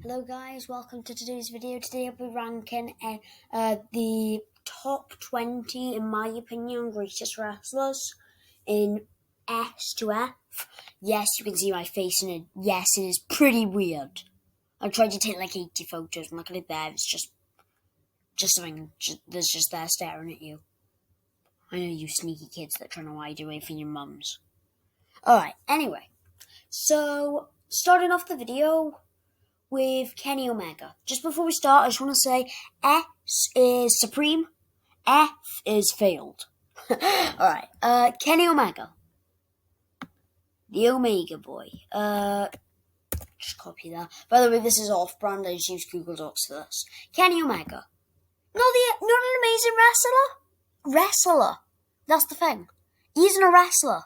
Hello guys, welcome to today's video. Today I'll be ranking the top 20, in my opinion, greatest wrestlers in S to F. Yes, you can see my face in it. Yes, it is pretty weird. I tried to take like 80 photos, and look at it there. It's just something that's just there staring at you. I know you sneaky kids that trying to hide away from your mums. Alright, anyway. So, starting off the video with Kenny Omega. Just before we start, I just want to say S is Supreme, F is failed. Alright, Kenny Omega. The Omega Boy. Just copy that. By the way, this is off-brand. I just use Google Docs for this. Kenny Omega. Not an amazing wrestler. That's the thing. He isn't a wrestler.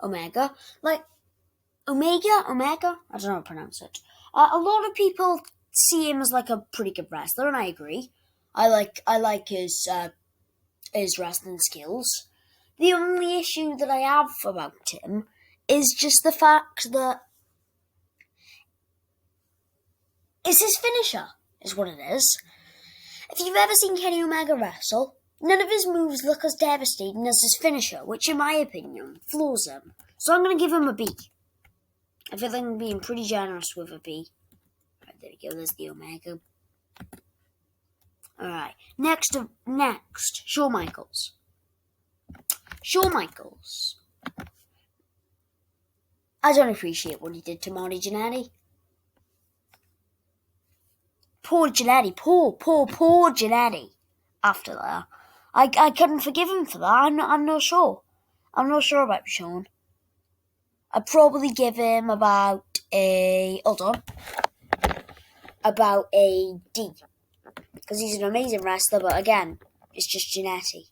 Omega. Omega? I don't know how to pronounce it. A lot of people see him as like a pretty good wrestler, and I agree. I like his wrestling skills. The only issue that I have about him is just the fact that it's his finisher, is what it is. If you've ever seen Kenny Omega wrestle, none of his moves look as devastating as his finisher, which in my opinion floors him. So I'm going to give him a B. I feel like I'm being pretty generous with a B. Right, there we go, there's the Omega. Alright, next, Shawn Michaels. Shawn Michaels. I don't appreciate what he did to Marty Jannetty. Poor Jannetty, poor Jannetty. After that, I couldn't forgive him for that. I'm not sure. I'm not sure about Shawn. I'd probably give him about a D. Because he's an amazing wrestler, but again, it's just Jannetty.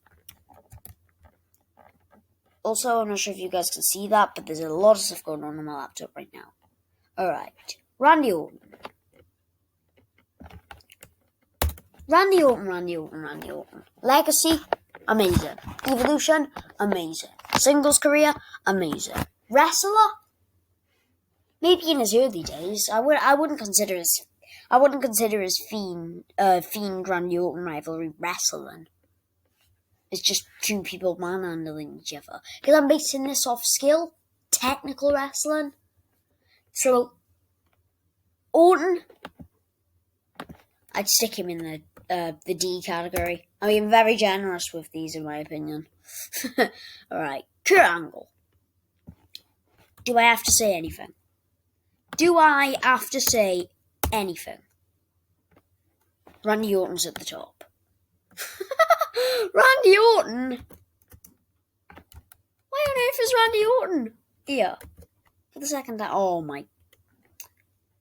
Also, I'm not sure if you guys can see that, but there's a lot of stuff going on my laptop right now. Alright, Randy Orton. Randy Orton. Legacy, amazing. Evolution, amazing. Singles career, amazing. Wrestler? Maybe in his early days. I wouldn't consider his Fiend Randy Orton rivalry wrestling. It's just two people manhandling each other. Because I'm basing this off skill, technical wrestling. So Orton, I'd stick him in the D category. I mean, very generous with these, in my opinion. Alright, Kurt Angle. Do I have to say anything? Randy Orton's at the top. Randy Orton? Why on earth is Randy Orton here? For the second time. Oh my.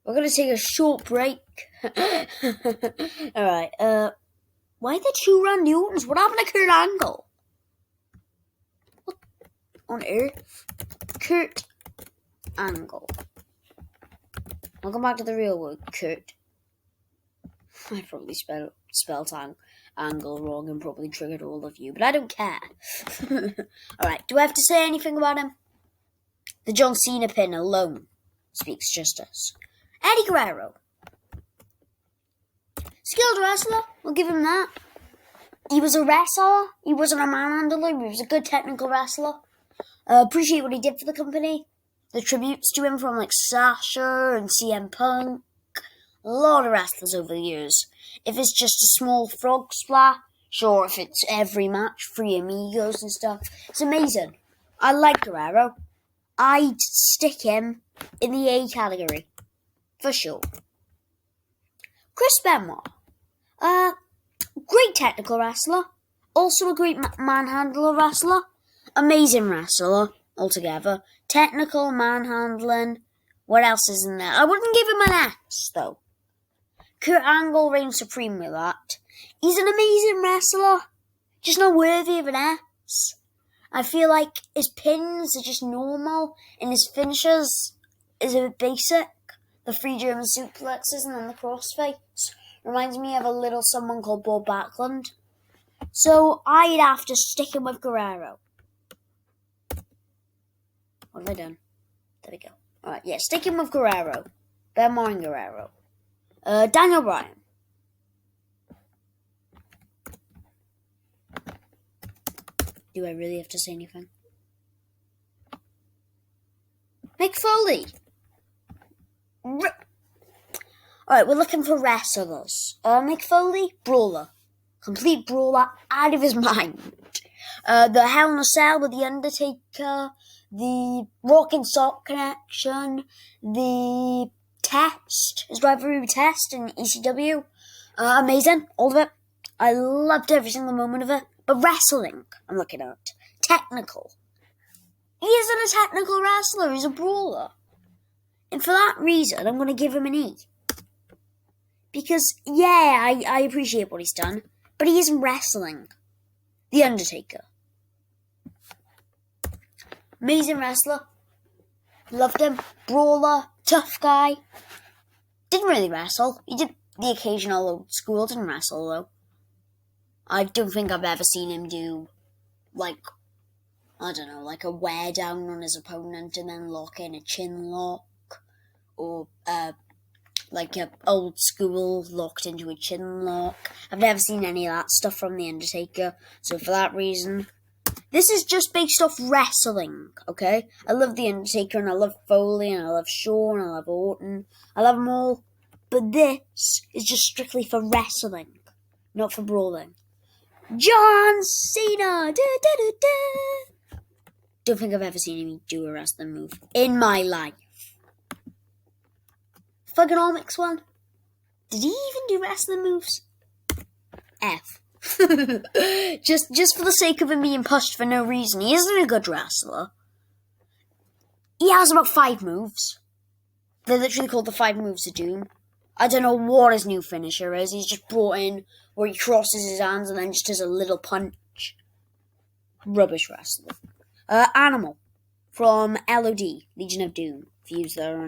We're going to take a short break. Alright, why are there two Randy Ortons? What happened to Kurt Angle? What on earth? Kurt Angle. Welcome back to the real world, Kurt. I probably spelled Angle wrong and probably triggered all of you, but I don't care. Alright, do I have to say anything about him? The John Cena pin alone speaks justice. Eddie Guerrero. Skilled wrestler, we'll give him that. He was a wrestler, he wasn't a manhandler, he was a good technical wrestler. Appreciate what he did for the company. The tributes to him from like Sasha and CM Punk. A lot of wrestlers over the years. If it's just a small frog splash, sure, if it's every match, 3 amigos and stuff, it's amazing. I like Guerrero. I'd stick him in the A category. For sure. Chris Benoit. Great technical wrestler. Also a great manhandler wrestler. Amazing wrestler altogether. Technical, manhandling. What else is in there? I wouldn't give him an S, though. Kurt Angle reigns supreme with that. He's an amazing wrestler. Just not worthy of an S. I feel like his pins are just normal, and his finishers is a bit basic. The 3 German suplexes and then the crossface. Reminds me of a little someone called Bob Backlund. So I'd have to stick him with Guerrero. What have I done? There we go. Alright, yeah, stick him with Guerrero. Benoit and Guerrero. Daniel Bryan. Do I really have to say anything? Mick Foley. Alright, we're looking for wrestlers. Mick Foley, brawler. Complete brawler, out of his mind. The Hell in a Cell with The Undertaker, the Rock and Sock connection, the Test, his rivalry Test in ECW. Amazing, all of it. I loved every single moment of it. But wrestling, I'm looking at. Technical. He isn't a technical wrestler, he's a brawler. And for that reason, I'm going to give him an E. Because, yeah, I appreciate what he's done, but he isn't wrestling. The Undertaker. Amazing wrestler. Loved him. Brawler. Tough guy. Didn't really wrestle. He did the occasional old school. Didn't wrestle, though. I don't think I've ever seen him do, like a wear down on his opponent and then lock in a chin lock. Or, like a old school locked into a chin lock. I've never seen any of that stuff from The Undertaker. So for that reason, this is just based off wrestling, okay? I love The Undertaker and I love Foley and I love Shawn and I love Orton. I love them all. But this is just strictly for wrestling, not for brawling. John Cena! Da, da, da, da. Don't think I've ever seen him do a wrestling move in my life. Thuganomics one. Did he even do wrestling moves? F. just for the sake of him being pushed for no reason. He isn't a good wrestler. He has about 5 moves. They're literally called the 5 moves of doom. I don't know what his new finisher is. He's just brought in where he crosses his hands and then just does a little punch. Rubbish wrestler. Animal from LOD, Legion of Doom. For you that are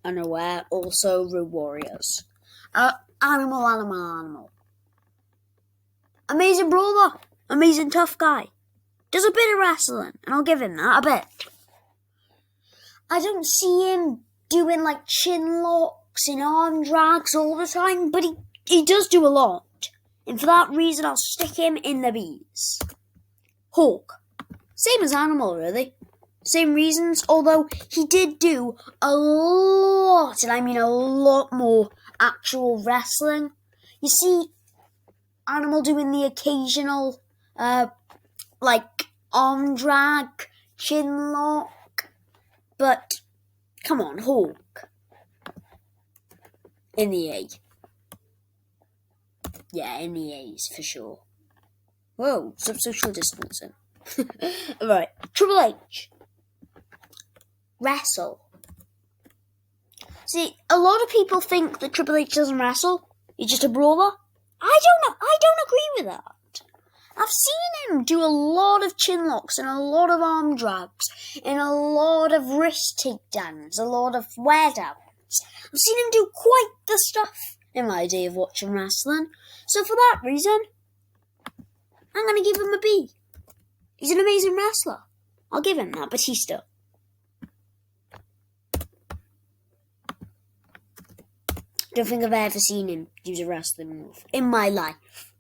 unaware, also Road Warriors. Animal. Amazing brawler. Amazing tough guy. Does a bit of wrestling, and I'll give him that, a bit. I don't see him doing like chin locks and arm drags all the time, but he does do a lot. And for that reason, I'll stick him in the B's. Hawk. Same as Animal, really. Same reasons, although he did do a lot, and I mean a lot more actual wrestling. You see Animal doing the occasional, like, arm drag, chin lock, but, come on, Hawk. In the A. Yeah, in the A's, for sure. Whoa, some social distancing. Right, Triple H. Wrestle. See, a lot of people think that Triple H doesn't wrestle. He's just a brawler. I don't agree with that. I've seen him do a lot of chin locks and a lot of arm drags and a lot of wrist takedowns, a lot of wear downs. I've seen him do quite the stuff in my day of watching wrestling. So for that reason, I'm going to give him a B. He's an amazing wrestler. I'll give him that, Batista. Don't think I've ever seen him use a wrestling move in my life.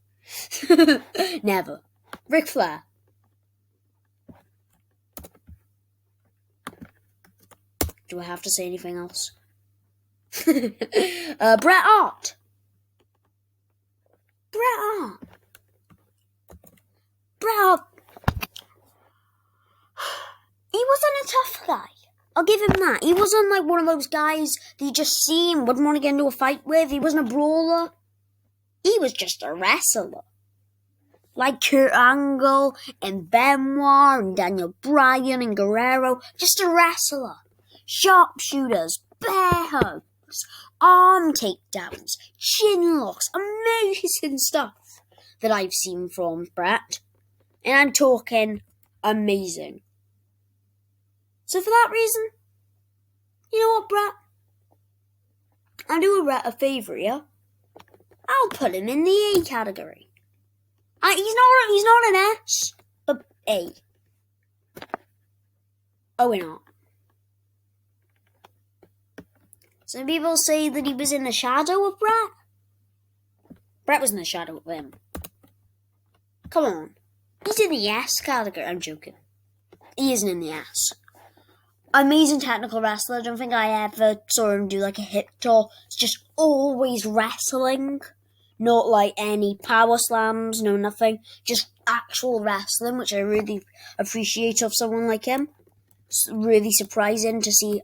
Never. Ric Flair. Do I have to say anything else? Bret Hart. He wasn't a tough guy. I'll give him that. He wasn't like one of those guys that you just see and wouldn't want to get into a fight with. He wasn't a brawler. He was just a wrestler. Like Kurt Angle and Benoit and Daniel Bryan and Guerrero. Just a wrestler. Sharpshooters, bear hugs, arm takedowns, chin locks. Amazing stuff that I've seen from Bret. And I'm talking amazing. So for that reason, you know what, Bret? I'll do Bret a favour, yeah? I'll put him in the A category. He's not an S, but A. Oh, we're not. Some people say that he was in the shadow of Bret. Bret was in the shadow of him. Come on. He's in the S category. I'm joking. He isn't in the S. Amazing technical wrestler. I don't think I ever saw him do like a hip tour. It's just always wrestling. Not like any power slams, no nothing. Just actual wrestling, which I really appreciate of someone like him. It's really surprising to see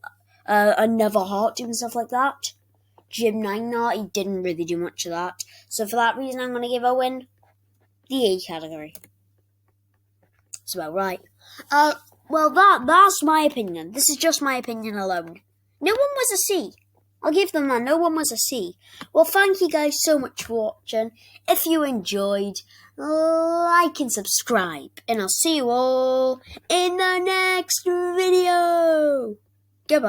another Hart doing stuff like that. Jim Neidhart, he didn't really do much of that. So for that reason, I'm going to give Owen the A category. That's about right. Well, that's my opinion. This is just my opinion alone. No one was a C. I'll give them that. No one was a C. Well, thank you guys so much for watching. If you enjoyed, like and subscribe. And I'll see you all in the next video. Goodbye.